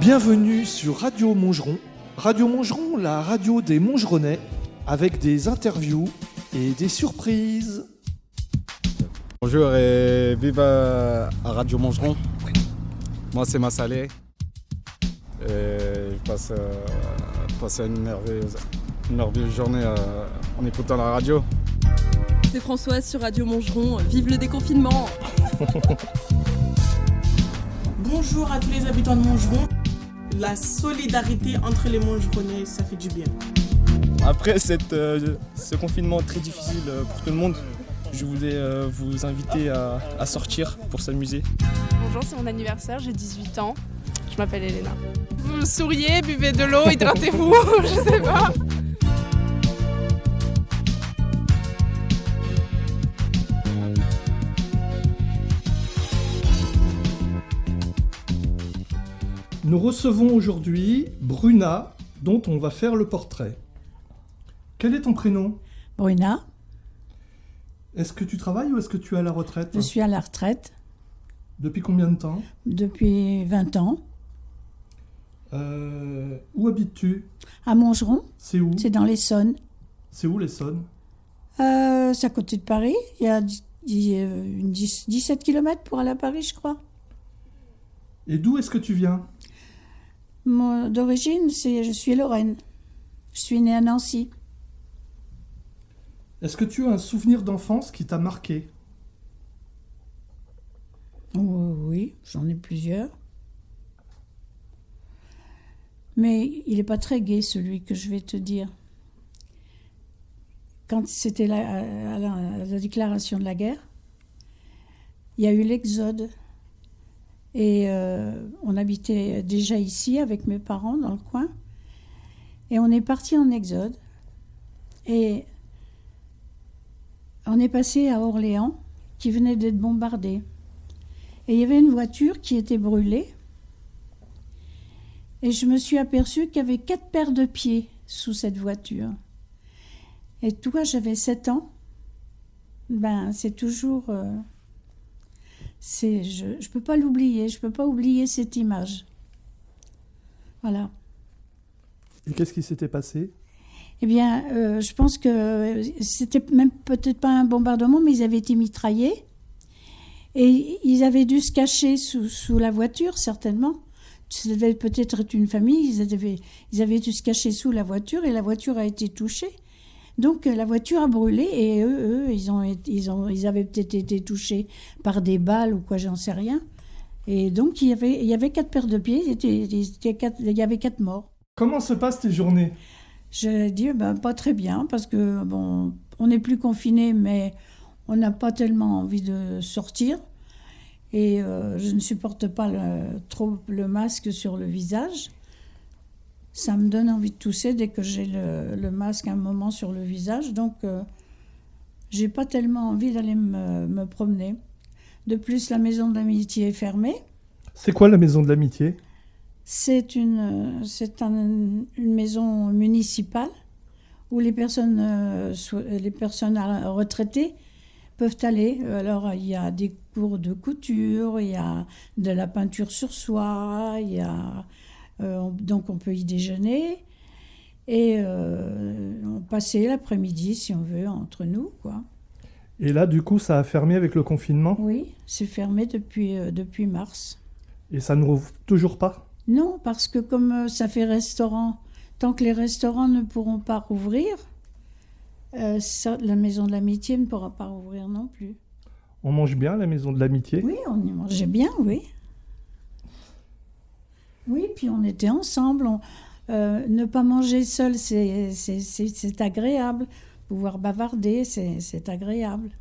Bienvenue sur Radio Montgeron. Radio Montgeron, la radio des Montgeronnais, avec des interviews et des surprises. Bonjour et vive à Radio Montgeron. Moi c'est Massalé. Et je passe une merveilleuse journée en écoutant la radio. C'est Françoise sur Radio Montgeron. Vive le déconfinement. Bonjour à tous les habitants de Montgeron. La solidarité entre les Montgeronnais, ça fait du bien. Après ce confinement très difficile pour tout le monde, je voulais vous inviter à sortir pour s'amuser. Bonjour, c'est mon anniversaire, j'ai 18 ans. Je m'appelle Elena. Vous souriez, buvez de l'eau, hydratez-vous, je sais pas. Nous recevons aujourd'hui Bruna, dont on va faire le portrait. Quel est ton prénom ? Bruna, Est-ce que tu travailles ou est-ce que tu es à la retraite ? je suis à la retraite Depuis combien de temps ? depuis 20 ans. Où habites-tu ? À Montgeron, C'est où ? c'est dans l'Essonne. C'est où l'Essonne ? C'est à côté de Paris. Il y a 17 km pour aller à Paris, je crois. Et d'où est-ce que tu viens ? D'origine, je suis Lorraine. Je suis née à Nancy. Est-ce que tu as un souvenir d'enfance qui t'a marqué ? Oh, oui, j'en ai plusieurs. Mais il n'est pas très gai, celui que je vais te dire. Quand c'était la déclaration de la guerre, il y a eu l'exode. Et on habitait déjà ici avec mes parents dans le coin. Et on est parti en exode. Et on est passé à Orléans, qui venait d'être bombardée. Et il y avait une voiture qui était brûlée. Et je me suis aperçue qu'il y avait 4 paires de pieds sous cette voiture. Et toi, j'avais 7 ans. Ben, c'est toujours... je peux pas l'oublier, je peux pas oublier cette image. Voilà. Et qu'est-ce qui s'était passé ? Eh bien, je pense que c'était même peut-être pas un bombardement, mais ils avaient été mitraillés. Et ils avaient dû se cacher sous la voiture, certainement. Ça devait peut-être être une famille, ils avaient dû se cacher sous la voiture et la voiture a été touchée. Donc la voiture a brûlé et eux ils avaient peut-être été touchés par des balles ou quoi, j'en sais rien. Et donc il y avait 4 paires de pieds, il y avait 4 morts. Comment se passent tes journées ? Je dis pas très bien parce que bon, on n'est plus confinés, mais on n'a pas tellement envie de sortir. Et je ne supporte pas trop le masque sur le visage. Ça me donne envie de tousser dès que j'ai le masque un moment sur le visage. Donc, j'ai pas tellement envie d'aller me promener. De plus, la maison de l'amitié est fermée. C'est quoi la maison de l'amitié ? C'est une maison municipale où les personnes retraitées peuvent aller. Alors, il y a des cours de couture, il y a de la peinture sur soie, il y a... donc on peut y déjeuner et passer l'après-midi si on veut entre nous, quoi. Et là, du coup, ça a fermé avec le confinement ? Oui, c'est fermé depuis mars. Et ça ne rouvre toujours pas ? Non, parce que comme ça fait restaurant, tant que les restaurants ne pourront pas rouvrir, la maison de l'amitié ne pourra pas rouvrir non plus. On mange bien à la maison de l'amitié ? Oui, on y mangeait bien, oui. Oui, puis on était ensemble. Ne pas manger seul, c'est agréable. Pouvoir bavarder, c'est agréable.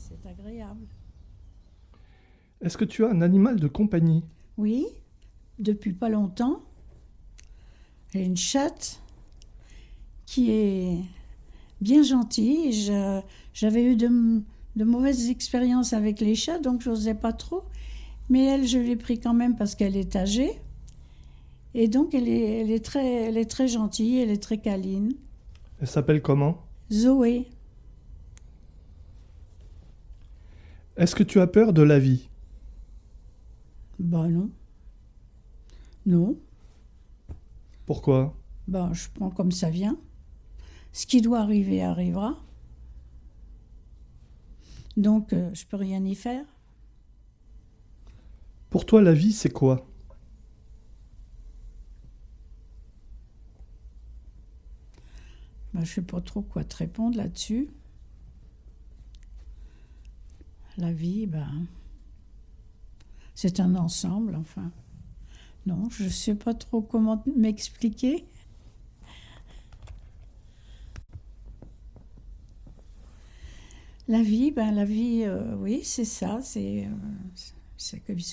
c'est agréable. Est-ce que tu as un animal de compagnie? Oui, depuis pas longtemps, j'ai une chatte qui est bien gentille. J'avais eu de mauvaises expériences avec les chats, donc je n'osais pas trop. Mais elle, je l'ai pris quand même parce qu'elle est âgée. Et donc, elle est très gentille, elle est très câline. Elle s'appelle comment? Zoé. Est-ce que tu as peur de la vie? Ben non. Non. Pourquoi? Ben, je prends comme ça vient. Ce qui doit arriver arrivera. Donc, je peux rien y faire. Pour toi, la vie, c'est quoi? Ben, je sais pas trop quoi te répondre là-dessus. La vie, ben, c'est un ensemble, enfin. Non, je sais pas trop comment m'expliquer. La vie, oui, c'est ça, c'est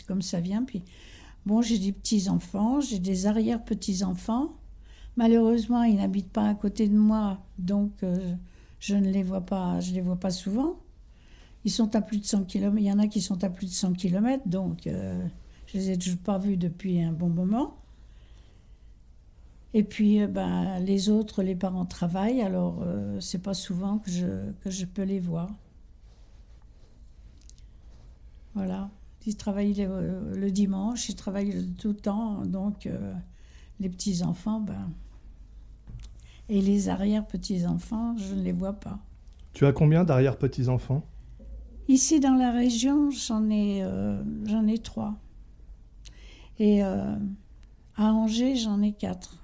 comme ça vient. Puis, bon, j'ai des petits-enfants, j'ai des arrière-petits-enfants. Malheureusement, ils n'habitent pas à côté de moi, donc je ne les vois pas, je les vois pas souvent. Ils sont à plus de 100 km, il y en a qui sont à plus de 100 km, donc je les ai toujours pas vus depuis un bon moment. Et puis, les autres, les parents travaillent, alors c'est pas souvent que je peux les voir. Voilà. Ils travaillent le dimanche, ils travaillent tout le temps, donc les petits-enfants, et les arrière-petits-enfants, je ne les vois pas. Tu as combien d'arrière-petits-enfants? Ici, dans la région, j'en ai 3. Et à Angers, j'en ai 4.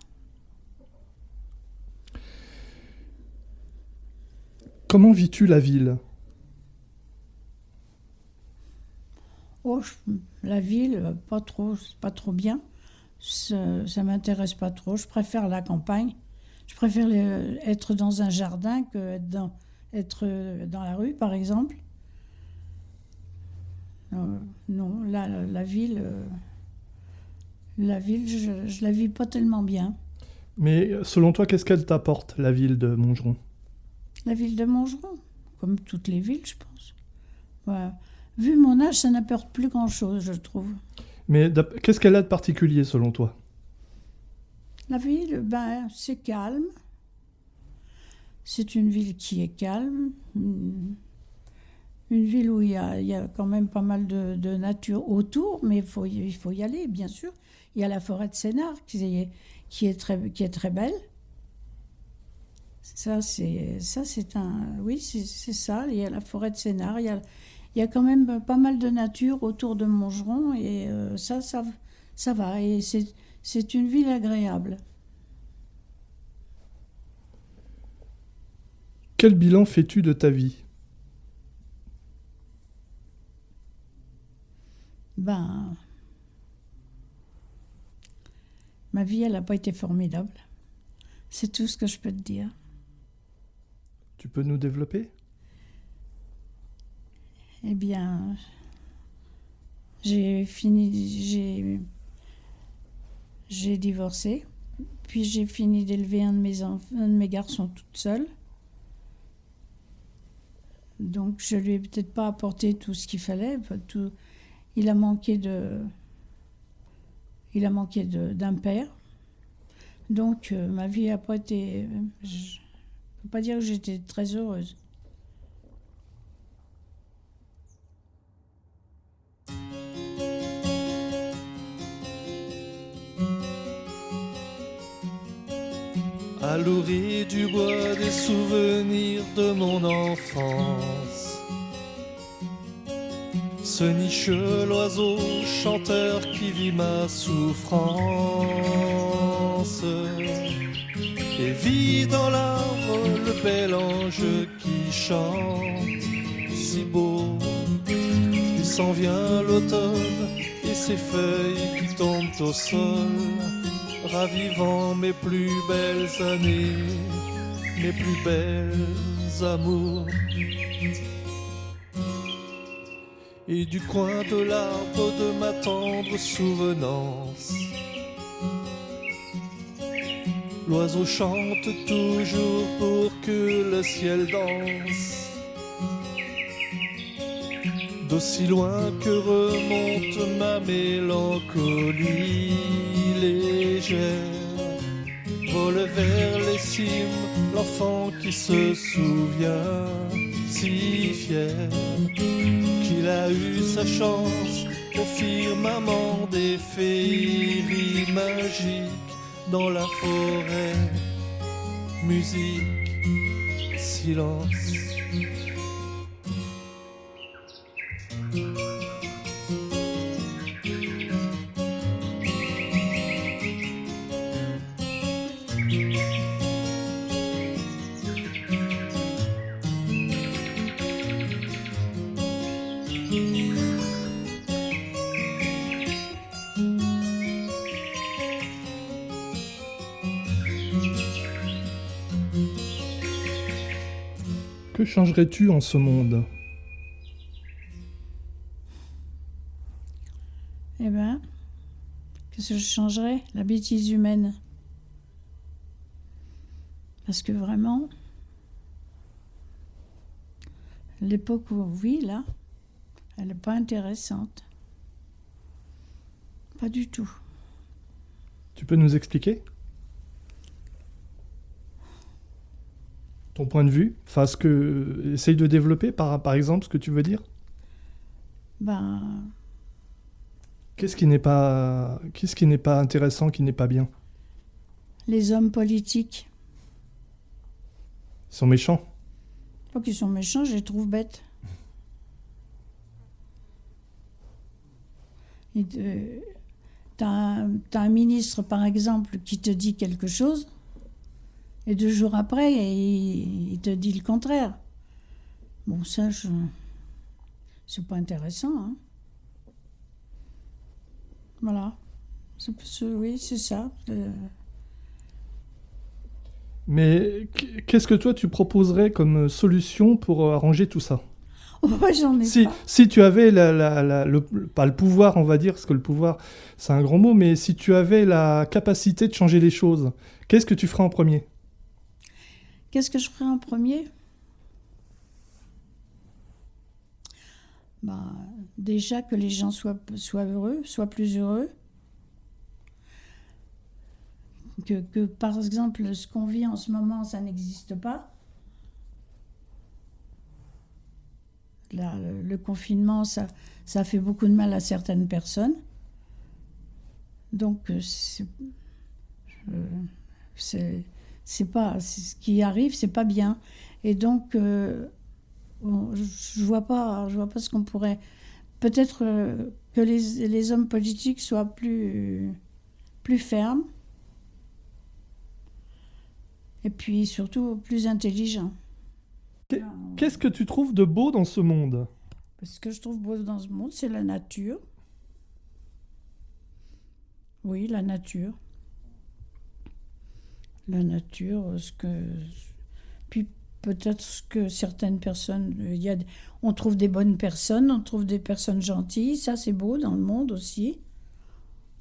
Comment vis-tu la ville? Oh, la ville, pas trop bien. Ça m'intéresse pas trop. Je préfère la campagne. Je préfère être dans un jardin que être dans la rue, par exemple. Non, la ville, je la vis pas tellement bien. Mais selon toi, qu'est-ce qu'elle t'apporte, la ville de Montgeron? La ville de Montgeron, comme toutes les villes, je pense. Ouais. Vu mon âge, ça n'apporte plus grand-chose, je trouve. Mais qu'est-ce qu'elle a de particulier, selon toi? La ville, c'est calme. C'est une ville qui est calme. Une ville où il y a quand même pas mal de nature autour, mais il faut y aller, bien sûr. Il y a la forêt de Sénart qui est très belle. Ça, c'est ça. Il y a la forêt de Sénart. Il y a quand même pas mal de nature autour de Montgeron et ça va. Et c'est une ville agréable. Quel bilan fais-tu de ta vie? Ma vie, elle n'a pas été formidable. C'est tout ce que je peux te dire. Tu peux nous développer? Eh bien, j'ai divorcé, puis j'ai fini d'élever un de mes garçons toute seule. Donc, je lui ai peut-être pas apporté tout ce qu'il fallait. Il a manqué d'un père. Donc, ma vie n'a pas été... Je ne peux pas dire que j'étais très heureuse. À l'orée du bois des souvenirs de mon enfance se niche l'oiseau chanteur qui vit ma souffrance et vit dans l'arbre le bel ange qui chante si beau. Il s'en vient l'automne et ses feuilles qui tombent au sol, ravivant mes plus belles années, mes plus belles amours. et du coin de l'arbre de ma tendre souvenance. L'oiseau chante toujours pour que le ciel danse. D'aussi loin que remonte ma mélancolie légère, vole vers les cimes l'enfant qui se souvient, si fier qu'il a eu sa chance au firmament des féeries magiques. Dans la forêt, musique, silence. Que changerais-tu en ce monde? Eh ben, qu'est-ce que je changerais? La bêtise humaine. Parce que vraiment, l'époque où on vit, là, elle n'est pas intéressante. Pas du tout. Tu peux nous expliquer ton point de vue? Enfin, essaye de développer, par exemple, ce que tu veux dire. Ben, Qu'est-ce qui n'est pas intéressant, qui n'est pas bien? les hommes politiques, Ils sont méchants. pas qu'ils sont méchants, je les trouve bêtes. T'as un ministre, par exemple, qui te dit quelque chose, et 2 jours après, il te dit le contraire. Bon, ça, c'est pas intéressant, hein. Voilà. Oui, c'est ça. Mais qu'est-ce que toi, tu proposerais comme solution pour arranger tout ça? Moi, j'en ai pas. Si tu avais pas le pouvoir, on va dire, parce que le pouvoir, c'est un grand mot, mais si tu avais la capacité de changer les choses, qu'est-ce que tu ferais en premier? Qu'est-ce que je ferais en premier? Ben, déjà que les gens soient heureux, soient plus heureux. Que par exemple, ce qu'on vit en ce moment, ça n'existe pas. Là, le confinement, ça fait beaucoup de mal à certaines personnes. Donc, ce qui arrive, c'est pas bien. Et donc, je vois pas ce qu'on pourrait. Peut-être que les hommes politiques soient plus fermes. Et puis surtout plus intelligents. Qu'est-ce que tu trouves de beau dans ce monde? Ce que je trouve beau dans ce monde, c'est la nature. Oui, la nature. La nature, puis peut-être que certaines personnes, on trouve des bonnes personnes, on trouve des personnes gentilles, ça c'est beau dans le monde aussi.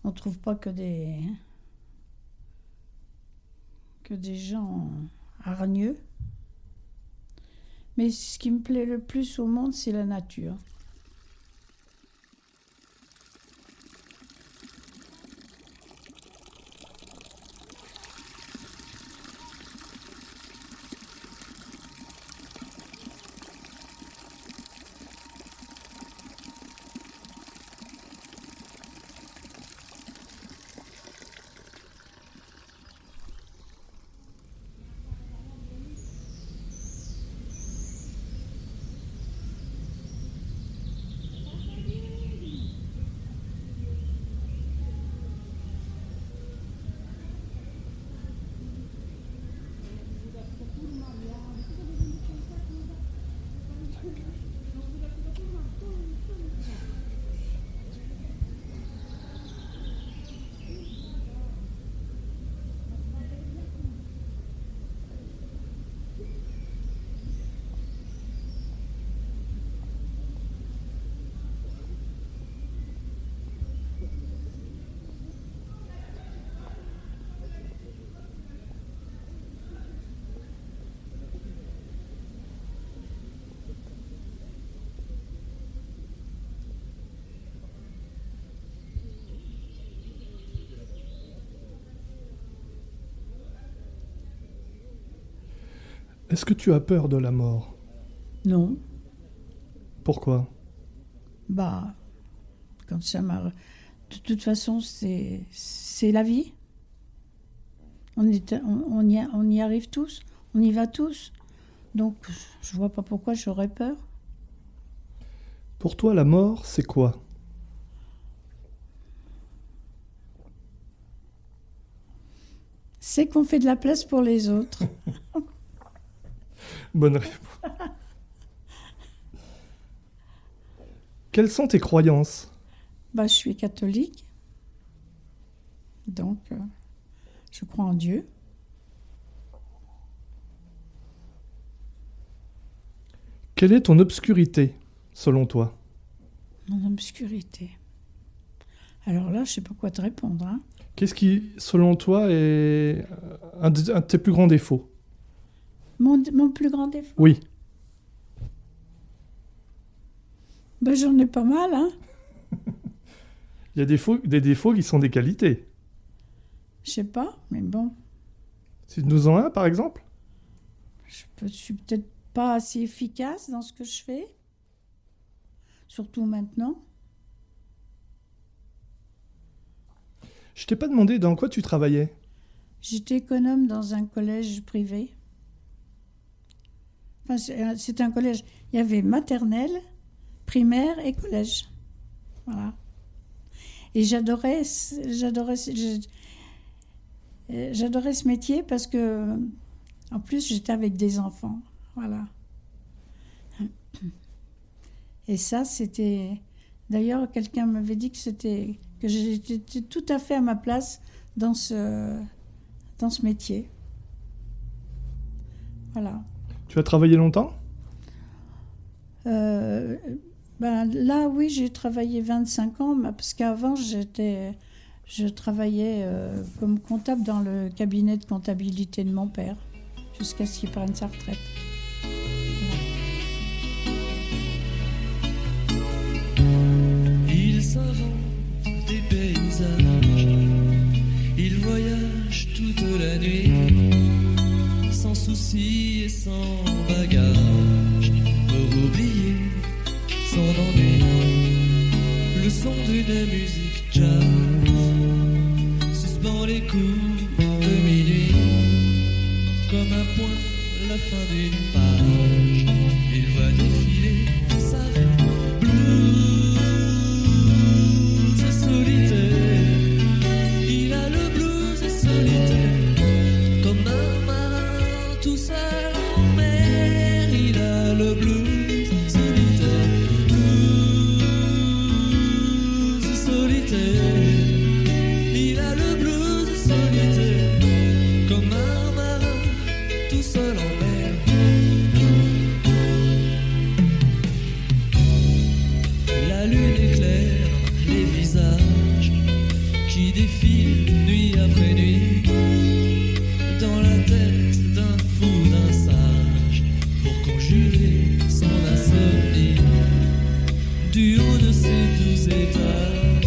On ne trouve pas que des gens hargneux. Mais ce qui me plaît le plus au monde, c'est la nature. Est-ce que tu as peur de la mort? Non. Pourquoi? Bah, comme ça m'a... De toute façon, c'est la vie. On y arrive tous, on y va tous. Donc, je vois pas pourquoi j'aurais peur. Pour toi, la mort, c'est quoi? C'est qu'on fait de la place pour les autres. Bonne réponse. Quelles sont tes croyances? Bah, je suis catholique. Donc, je crois en Dieu. Quelle est ton obscurité, selon toi? Mon obscurité. Alors là, je sais pas quoi te répondre. Hein. Qu'est-ce qui, selon toi, est un de tes plus grands défauts? Mon plus grand défaut? Oui. Ben, j'en ai pas mal, hein. Il y a des défauts qui sont des qualités. Je sais pas, mais bon. Si nous en as un, par exemple? Je suis peut-être pas assez efficace dans ce que je fais. Surtout maintenant. Je t'ai pas demandé dans quoi tu travaillais. J'étais économe dans un collège privé. Enfin, c'était un collège. Il y avait maternelle, primaire et collège. Voilà. Et j'adorais ce métier parce que, en plus, j'étais avec des enfants. Voilà. Et ça, c'était... D'ailleurs, quelqu'un m'avait dit que j'étais tout à fait à ma place dans ce métier. Voilà. Tu as travaillé longtemps? Là, oui, j'ai travaillé 25 ans, parce qu'avant, je travaillais comme comptable dans le cabinet de comptabilité de mon père, jusqu'à ce qu'il prenne sa retraite. Il s'invente des paysages, il voyage toute la nuit, sans soucis et sans bagages, pour oublier son ennui. Le son d'une musique jazz suspend les coups de minuit, comme un point, la fin d'une page. Il voit défiler sa vie. Blues et solitaire, il a le blues et solitaire, comme un marin tout seul en mer. Il a le blues solitaire, blues et solitaire, il a le blues solitaire, comme un marin tout seul en mer. La lune éclaire les visages qui défilent nuit après nuit dans la tête d'un fou, d'un sage, pour conjurer son insomnie. Du haut de ces 12 étages,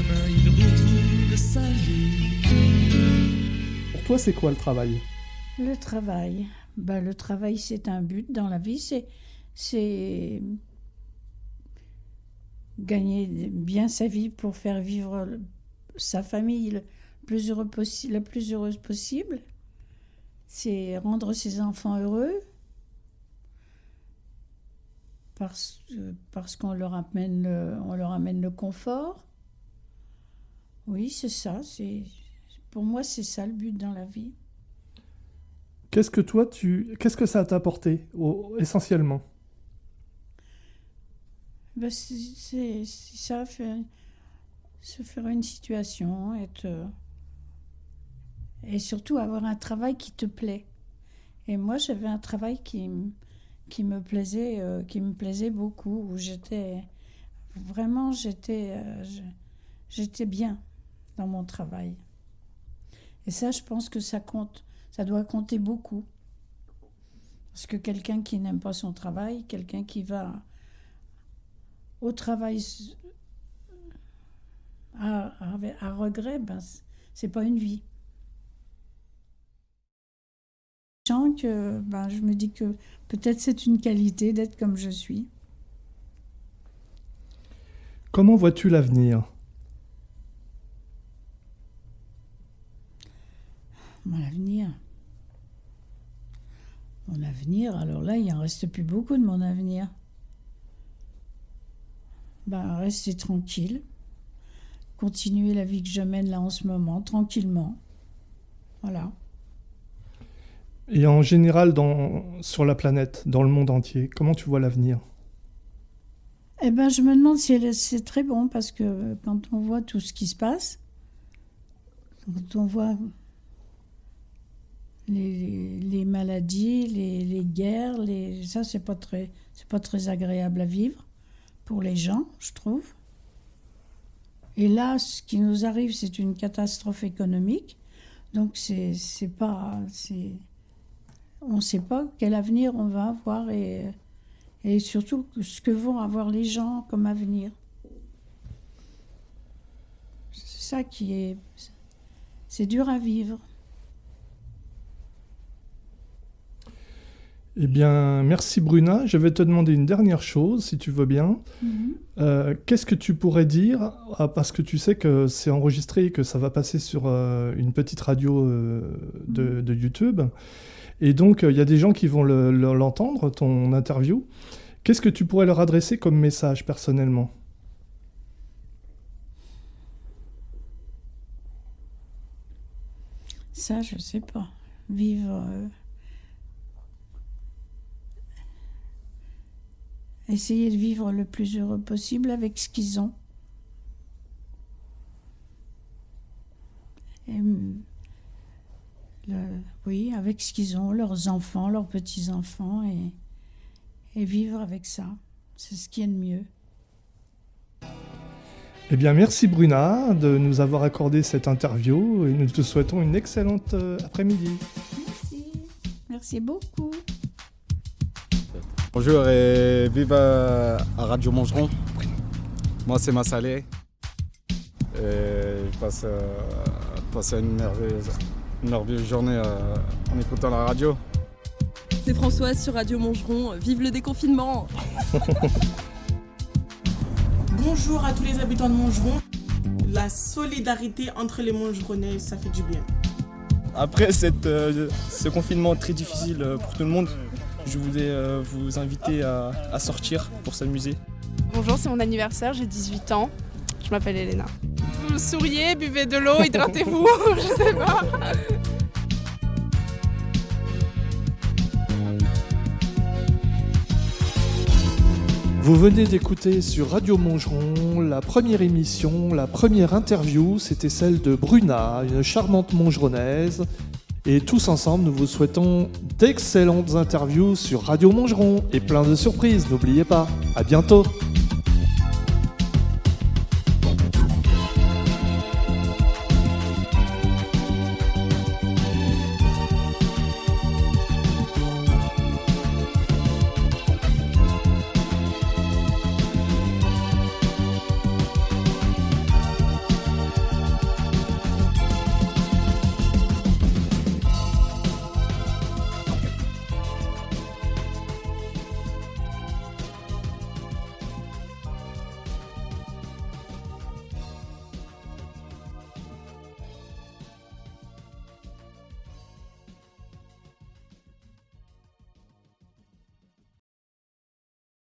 enfin il retrouve sa vie. Pour toi, c'est quoi le travail? Le travail. Le travail, c'est un but dans la vie. C'est gagner bien sa vie pour faire vivre sa famille la plus heureuse possible. C'est rendre ses enfants heureux parce qu'on leur amène le confort. Oui, c'est ça. Pour moi, c'est ça le but dans la vie. Qu'est-ce que ça t'a apporté essentiellement? C'est ça, se faire une situation, et surtout avoir un travail qui te plaît. Et moi, j'avais un travail qui me plaisait beaucoup, où j'étais bien dans mon travail. Et ça, je pense que ça compte, ça doit compter beaucoup. Parce que quelqu'un qui n'aime pas son travail, quelqu'un qui va au travail à regret, c'est pas une vie. Je me dis que peut-être c'est une qualité d'être comme je suis. Comment vois-tu l'avenir? Mon avenir, alors là, il en reste plus beaucoup de mon avenir. Rester tranquille, continuer la vie que je mène là en ce moment, tranquillement. Voilà. Et en général, sur la planète, dans le monde entier, comment tu vois l'avenir? Je me demande si c'est très bon, parce que quand on voit tout ce qui se passe, quand on voit les maladies, les guerres, ça, c'est pas très agréable à vivre pour les gens, je trouve. Et là, ce qui nous arrive, c'est une catastrophe économique. Donc, on ne sait pas quel avenir on va avoir et surtout ce que vont avoir les gens comme avenir. C'est ça c'est dur à vivre. Eh bien, merci Bruna. Je vais te demander une dernière chose, si tu veux bien. Qu'est-ce que tu pourrais dire, parce que tu sais que c'est enregistré et que ça va passer sur une petite radio de YouTube. Et donc, il y a des gens qui vont l'entendre, ton interview. Qu'est-ce que tu pourrais leur adresser comme message, personnellement? Ça, je sais pas. Vivre... Essayer de vivre le plus heureux possible avec ce qu'ils ont. Oui, avec ce qu'ils ont, leurs enfants, leurs petits-enfants, et vivre avec ça. C'est ce qui est de mieux. Eh bien, merci Bruna de nous avoir accordé cette interview et nous te souhaitons une excellente après-midi. Merci. Merci beaucoup. Bonjour et vive à Radio Mangeron. Moi, c'est Massalé. Je passe une merveilleuse journée en écoutant la radio. C'est Françoise sur Radio Mangeron. Vive le déconfinement! Bonjour à tous les habitants de Mangeron. La solidarité entre les Mangeronnais, ça fait du bien. Après ce confinement très difficile pour tout le monde, je voulais vous inviter à sortir pour s'amuser. Bonjour, c'est mon anniversaire, j'ai 18 ans. Je m'appelle Elena. Vous souriez, buvez de l'eau, hydratez-vous, je sais pas. Vous venez d'écouter sur Radio Mangeron la première émission, la première interview, c'était celle de Bruna, une charmante Mangeronnaise. Et tous ensemble, nous vous souhaitons d'excellentes interviews sur Radio Mangeron et plein de surprises, n'oubliez pas. À bientôt.